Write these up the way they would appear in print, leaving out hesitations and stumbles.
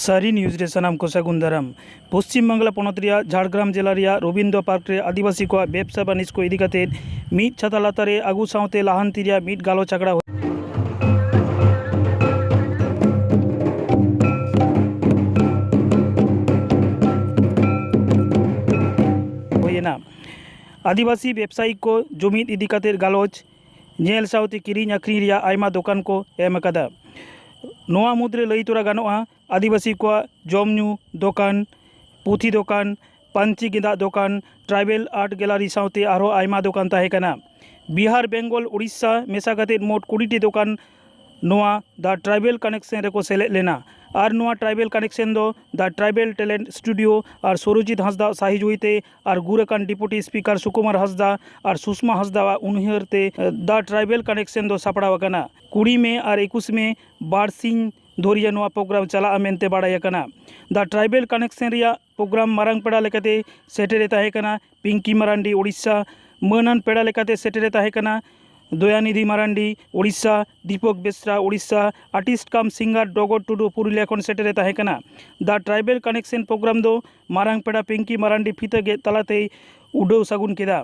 सारी न्यूज़ रे सनाम को सागुन दाराम। पश्चिम बांगला पनत रिया झाड़ग्राम जिला रिया रविंद्र पार्क रे आदिवासी को व्यवसा बानिज को इदी काते मीट छाता लातारे आगु सावते लाहानती रिया मीट गालो चाकड़ा होयेना। आदिवासी व्यवसायी को जुमिद इदी काते गालोच नेल सावते किरिंग आखरिंग रिया आयमा दुकान को एम अकादा। नोआ मुद्रे लई तोरा गानोआ आदिवासी को जमन्यू दोकान पुथी दोकान पांची गेंदा दोकान ट्राइबल आर्ट गैलरी सावते आरो आयमा दोकान ताहे कना। बिहार बेंगल उड़ीसा मेसा काते मोट 20टी दोकान नोआ द ट्राइबल कनेक्शन रेको सेलेद लेना। और नोआ ट्राइबल कनेक्शन दो द ट्राइबल टैलेंट स्टूडियो और सुरजित हांसदा साहिज होते और गुरकान डिप्यूटी स्पीकर सुकुमार हांसदा और सुषमा हांसदा उनहरते द ट्राइबल कनेक्शन दो सापड़ा वकना। 20 में और 21 में बारसिंग धोरिया नोआ प्रोग्राम चला मेनते बाड़ायकना। द ट्राइबल कनेक्शन रिया प्रोग्राम मारंग पेड़ा लेकाते सेटेरे ताहेकना पिंकी मारांडी उड़ीसा मानन पेड़ा लेकाते सेटेरे ताहेकना Dayanidhi Marandi Orissa Deepak Besra Orissa artist cum singer Dagar Tudu Purulia खन सेटेरे ताहेकना। द ट्राइबल कनेक्शन प्रोग्राम दो मारंग पेड़ा पिंकी मारांडी फिता गे तलाते उडौ सागुन केदा।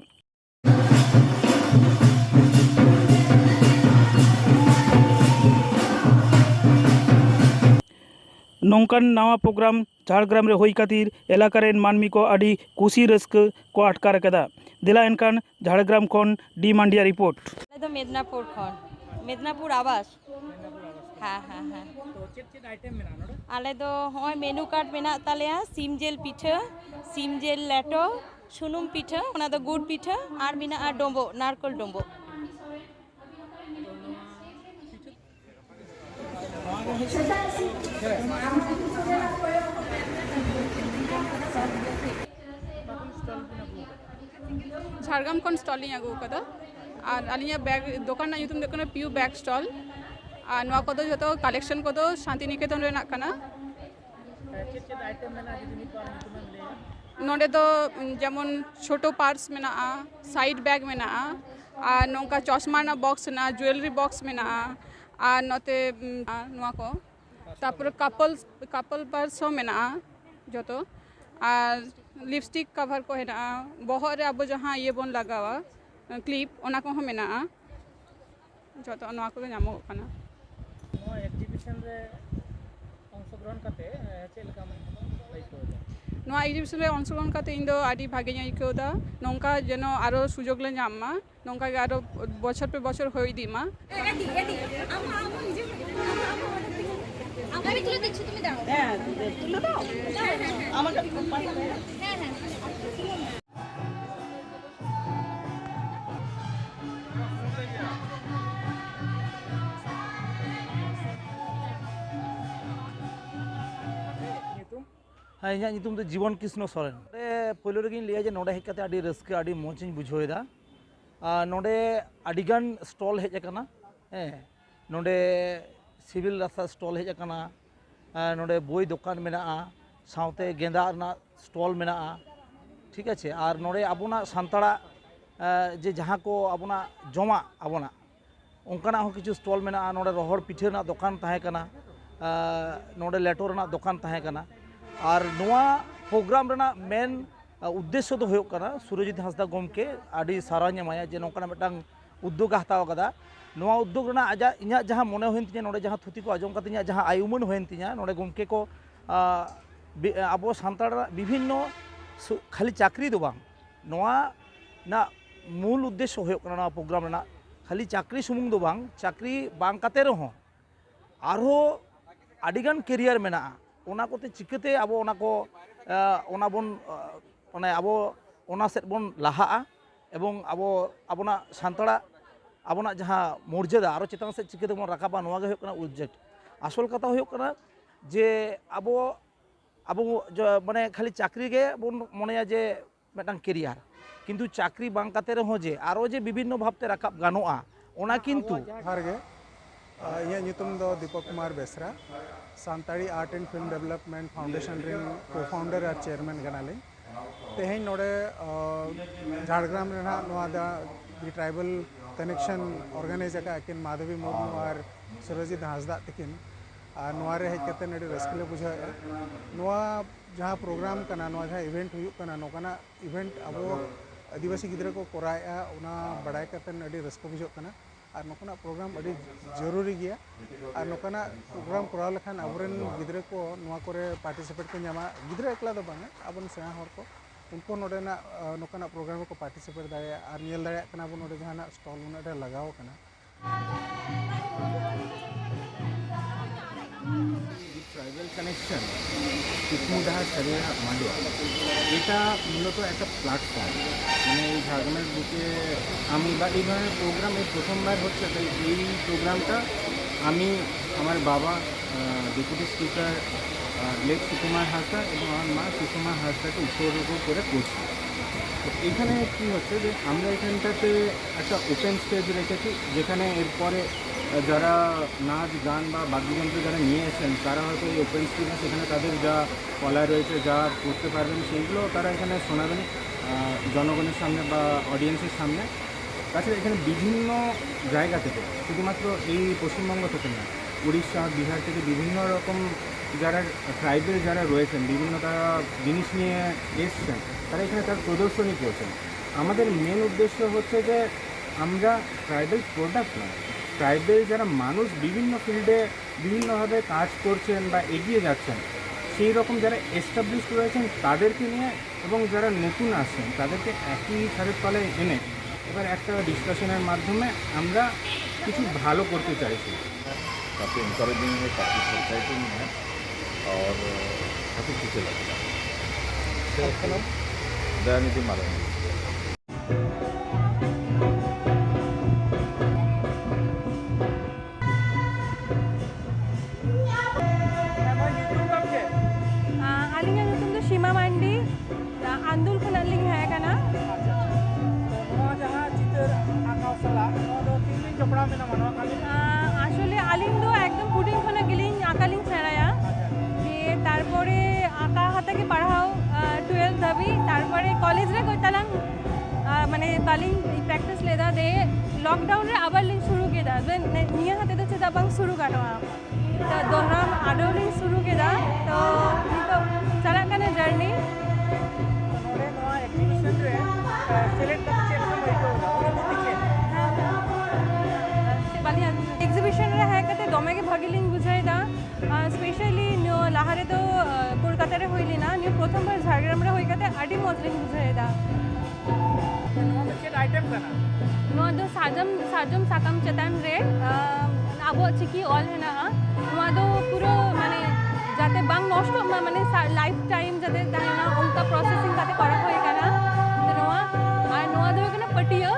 नौकान नवा प्रोग्राम झाड़ग्राम रे होई खातिर एलाका रेन मानमी को आड़ी कुशी रस्क को आटकार कदा। दिला एनकान झाड़ग्राम खन डी मांडिया रिपोर्ट। तो मेदनापुर खन मेदनापुर आवास हाँ हाँ हाँ तो चेत आइटम मेना नोडे आले दो होय मेनू कार्ड मेना तालेया सीम जेल पिठा सीम जेल लेटो सुनुम पिठा ओना दो गुड़ पिठा और मेना डोंबो नारकल डोंबो। झाड़ग्राम खन स्टॉल अगू कदा और अलिया बैग दुकान ना ᱧᱩᱛᱩᱢ ᱫᱚ पियू बैग स्टॉल और नवा कोदो जतो कलेक्शन कोदो शांति निकेतन रेना कना। नोडे दो जेमन छोटो पार्स मेना साइड बैग मेना और नोंका चश्मा ना बॉक्स ना ज्वेलरी बॉक्स मेना और नोते नवा को तापर कपल पर्स हो मेना जतो और लिपस्टिक कवर को हेना बहर रे अब जहाँ ये बन लगावा क्लिप ओना को मेना जतो नवा को नामो कना। नोआ एग्जीबिशन रे अंशग्रहण काते चेलका नोआ एग्जीबिशन रे अंशग्रहण काते इन दो आडी भागे आइकोदा नोंका जेनो आरो सुजोग ले नाममा नोंका आरो बछर पे बछर होई दिमा। আমি তুলে দিচ্ছি তুমি দাও হ্যাঁ তুলে দাও আমাকে হ্যাঁ হ্যাঁ हाँ इन्हें नितुम तो जीवन कृष्ण सोरेन पहले रेगी लिया जे नोडे हेज काते आडी रस्के आडी मोचिन बुझोएदा नोडे आडीगान स्टॉल हेज अकाना हैं नोडे सिविल रास्ता स्टॉल हेज अकाना नोडे बोई दुकान मेना सावते गेंदा रना स्टॉल मेना ठीक है और नोडे आबोना सान्ताड़ा जे जहाँ को आबोना जमा आबोना उनकाना हो किछु स्टॉल मेना नोडे रोहड़ पिठे रना दुकान ताहे कना नोडे लेटो रना दुकान ताहे कना और नोआ प्रोग्राम रना मेन उद्देश्य तो होयो कना सुरजित हांसदा गमके आडी सारा ᱧᱟᱢᱟᱭᱟ जे नोंकाना मिटांग उद्योग हताव कदा नोआ उद्योग रना आजा इᱧा जहाँ मने होइन तिᱧा नोडे जहाँ थुति को आजम कते इᱧा जहाँ आयुमन होइन तिᱧा नोडे गमके को आबो सान्ताड़ विभिन्न खाली चाकरी दो बांग नोआ ना मूल उद्देश्य होयो कना नोआ प्रोग्राम रना खाली चाकरी सुमुंग दो बांग चाकरी बांग काते रहो आरो आडिगान कैरियर मेना ओना कोते चिकते आबो ओना को ओना बोन ओने आबो ओना सेट बोन लाहा एवं आबो आबोना सान्ताड़ा आबोना जहाँ मर्यादा आरो चेतान से चिकते बोन राकाबा नोआ गे होयो कना उद्देश्य आसल कथा होयो कना जे आबो आबो माने खाली चाकरी गे बोन मनेया जे मिटांग कैरियर किन्तु चाकरी बांग काते रहो जे आरो जे विभिन्न भावते राकाब गानोआ ओना किन्तु हारगे इया ᱧᱩᱛᱩᱢ दो Deepak Kumar Besra Santali art and film development foundation रेन को फाउंडर और चेयरमैन गनाली तेहें नोडे झाड़ग्राम रेना नोआ दी ट्राइबल कनेक्शन ऑर्गेनाइज का किन माधवी मुर्मू और सुरजित हांसदा तकिन और नोआ रे हेज कते अड़ी रस्क ले बुझाएगा नोआ जहाँ प्रोग्राम कना नोआ जहाँ इवेंट हुई कना नोकना इवेंट अब आदिवासी गिद्रे को कोराएगा उना बड़ाई कते अड़ी रस्क बुझो कना और नोकना प्रोग्राम अड़ी जरूरी गया और नोकना प्रोग्राम कोराव लेखान अबरेन गिद्रे को नोआ करे पार्टिसिपेट को न्यामा गिद्रे एकला दो बांगे अबन सेहा हर को उनको नोडेना नोकना प्रोग्राम को पार्टिसिपेट दाड़े और नेल दाड़े कना बन नोडे जहाना स्टॉल उनडे लगाव कना ট্রাইবাল কানেকশন কুকুমডাহার সারিয়া মান্ডুয়া এটা মূলত একটা প্ল্যাটফর্ম মানে এই ঝাড়গ্রামের বুকে আমি বা এই ধরনের প্রোগ্রাম এই প্রথমবার হচ্ছে তাই এই প্রোগ্রামটা আমি আমার বাবা deputy speaker late Sukumar Hansda এবং আমার মা সুষমা হাসদাকে উৎসর্গ করে করছি তো এখানে কী হচ্ছে যে আমরা এখানটাতে একটা ওপেন স্টেজ রেখেছি যেখানে এরপরে যারা নাচ গান বা বাদ্যযন্ত্র যারা নিয়ে এসেছেন তারা হয়তো এই ওপেন স্টেজে সেখানে তাদের যা কলা রয়েছে যা করতে পারবেন সেইগুলো তারা এখানে শোনাবেন জনগণের সামনে বা অডিয়েন্সের সামনে। তাছাড়া এখানে বিভিন্ন জায়গা থেকে শুধুমাত্র এই পশ্চিমবঙ্গ থেকে না উড়িষ্যা বিহার থেকে বিভিন্ন রকম যারা ট্রাইবেল যারা রয়েছেন বিভিন্ন তারা জিনিস নিয়ে এসছেন তারা এখানে তার প্রদর্শনী করছেন। আমাদের মেন উদ্দেশ্য হচ্ছে যে আমরা ট্রাইবেল প্রোডাক্ট নয় ট্রাইবেল যারা মানুষ বিভিন্ন ফিল্ডে বিভিন্নভাবে কাজ করছেন বা এগিয়ে যাচ্ছেন সেই রকম যারা এস্টাবলিশড রয়েছেন তাদেরকে নিয়ে এবং যারা নতুন আসছেন তাদেরকে একই ছাদের তলায় এনে এবার একটা ডিসকাশনের মাধ্যমে আমরা কিছু ভালো করতে চাইছি। काफ़ी इंकरेजिंग है, काफ़ी एक्साइटिंग है और काफ़ी खुशी लगता है। दयानिधि मालवी। आलिंगा ᱧᱩᱛᱩᱢ ᱫᱚ ᱥᱤᱢᱟ ᱢᱟᱱᱰᱤ आंदुल ᱠᱷᱚᱱᱟᱜ ᱞᱤᱧ ᱦᱮᱡ ᱟᱠᱟᱱᱟ। আসলে আলিং দো একদম হুডিং খনে গেলিং আঁকালিং সেরায়া দিয়ে তারপরে আঁকা হাতাকে পাড়াও 12 ধাবি তারপরে কলেজ রে কইতালাং মানে বালিং প্র্যাকটিস লেদা দে লকডাউন রে আবার লিং শুরু কেদা নিয়া হাতে তো চেদা বাং শুরু গানোয়া তো দোহরাম আডো লিং শুরু কেদা তো নিতো চালাক কানে জার্নি नोडे नोआ एग्जीबिशन रे सिलेक्ट करते चेक में बैठो अनुमति के बालिया एग्जीबिशन रे है कते दमे के भागिलिंग बुझाइदा स्पेशली न्यू लाहारे तो कोलकाता रे होइली ना न्यू प्रथम बार झारग्राम रे होई कते आडी मजलिंग बुझाइदा नोआ चेक आइटम कना नोआ दो साजम साकाम चेतान रे आबो चिकी ऑल है ना नोआ दो पूरा माने जाते बांग नष्ट माने लाइफ टाइम जाते ताना उनका प्रोसेसिंग काते करा होय काना तो नोआ और नोआ दो कना पटिया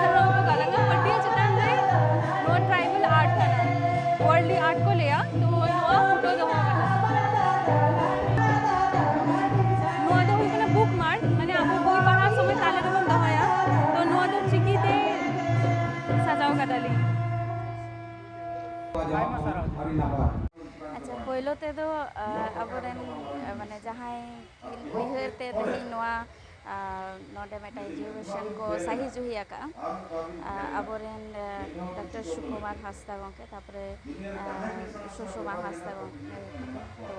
जरा को गालंगा पटिया चेतान रे नोआ ट्राइबल आर्ट काना वर्ल्डली आर्ट को लिया तो नोआ फोटो दो नोआ दो कना बुक मार्क माने आबो बोई पढ़ा समय ताले दो दहाया तो नोआ दो चिकी ते सजाओ कादाली अच्छा पहलो ते दो अबरेन माने जहां उहर ते दही नोआ नोडे मेटा एजुकेशन को सही जुही आका अबरेन डॉक्टर सुकुमार हासदा गंके तापरे सुषमा हासदा गंके तो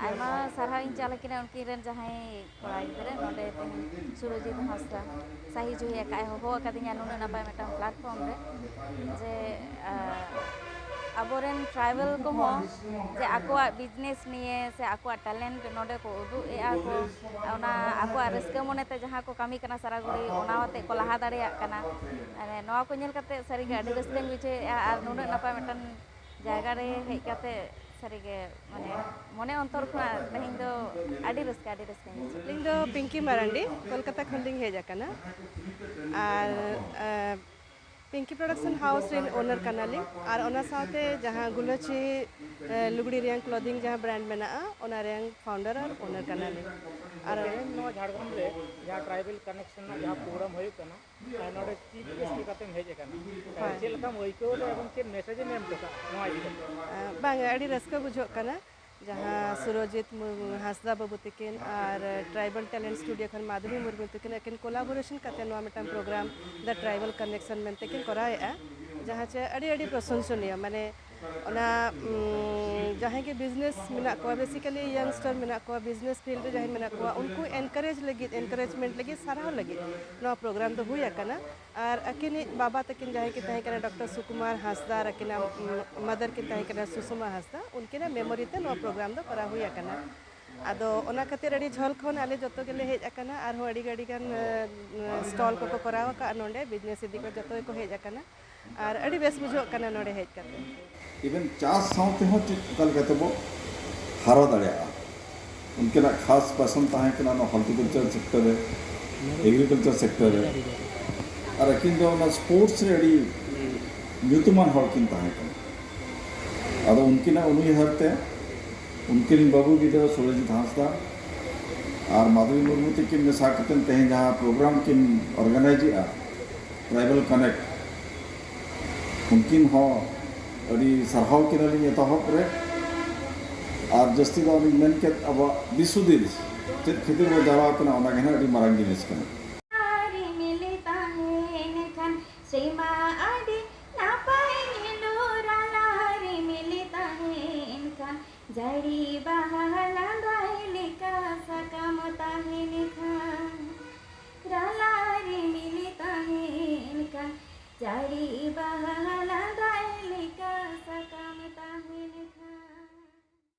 आयमा सारा इन चाला किना उनकी रेन जहां कोड़ा इधर नोडे सुरजीत हासदा सही जुही आका हो आकादिया नुना नापाय मेटा प्लेटफॉर्म रे जे अबोरेन ट्राइबल को हो जे आकुआ बिजनेस निये से आकुआ टैलेंट नोडे को उदु ए आको ओना आकुआ रस्का मोनेते जहां को कामी कना सारा गुड़ी ओनावते को लहा दाड़िया कना अरे नोआ को नेल कते सरीगे अडी रस्का बुझे आर नुना नापा मेटन जायगा रे हेज कते सरीगे माने मने अंतर खुना तहिन दो अडी रस्का लिंग दो पिंकी मारांडी कोलकाता खंडिंग हेज कना आर पिंकी प्रोडक्शन हाउस रेन ओनर कनाली और ओना साथे जहां गुलची लुगड़ी रेंग क्लोथिंग जहां ब्रांड मेना ओना रेंग फाउंडर और ओनर कनाली और नोआ झारग्राम रे जहां ट्राइबल कनेक्शन ना जहां प्रोग्राम होय कना नोडे चीफ गेस्ट लेकाते हेज कना चे लका मोइको एवं चे मैसेज नेम तका नोआ इदि बांग अडी रस्का बुझो कना जहां सुरजीत हासदा बाबू तकिन और ट्राइबल टैलेंट स्टूडियो खन माधवी मुर्मू तकिन एकिन कोलाबोरेशन करते नोआ मिटम प्रोग्राम द ट्राइबल कनेक्शन में तकिन कराए जहां चे अडी प्रशंसनीय माने जहाँ के बिजनेस मेना को बेसिकली यंगस्टर मेना को बिजनेस फील्ड रे जहाँ मेना को उनको एनकरेजमेंट लगी साराव लगी नवा प्रोग्राम तो हुई आकना और अकिन बाबा तकिन जहाँ के तहे कना डॉक्टर सुकुमार हांसदा अकिन मदर के तहे कना सुषमा हांसदा उनके मेमोरी ते नवा प्रोग्राम तो करा हुई आकना आदो ओना खातिर अड़ी झोल खन आले जतो गेले हेज आकना आर हो अड़ी गाड़ी गान स्टॉल को कराव का नोंडे बिजनेस इदी को जतो को हेज आकना और अड़ी बेस बुझो कना नोंडे हेज करते इवन चास साउते हो कल कहते बो हारा दड़िया उनके ना खास पसंद ताहे के ना हॉर्टिकल्चर सेक्टर है एग्रीकल्चर सेक्टर है और अकिन दो ना स्पोर्ट्स रे अड़ी ᱧᱩᱛᱩᱢᱟᱱ हॉर किन ताहे के अदो उनकी ना उन्हीं हरते उनकिन बाबू गिदर सुरजीत हांसदा और माधवी मुर्मू तकिन मेसा कतन तेहे जहाँ प्रोग्राम किन ऑर्गेनाइज ट्राइबल कनेक्ट उनकिन हो अड़ी सरहाव किनाली एतहब रे और जस्ती दो मेन के अब दिसुदिस चेत खतिर वो जावा कना ओना गेना अड़ी मारांग जिनिस कना जड़ी बहाला दाइलिका सकम ताहिलिखा रालारी मिली ताहिलिका जड़ी बहाला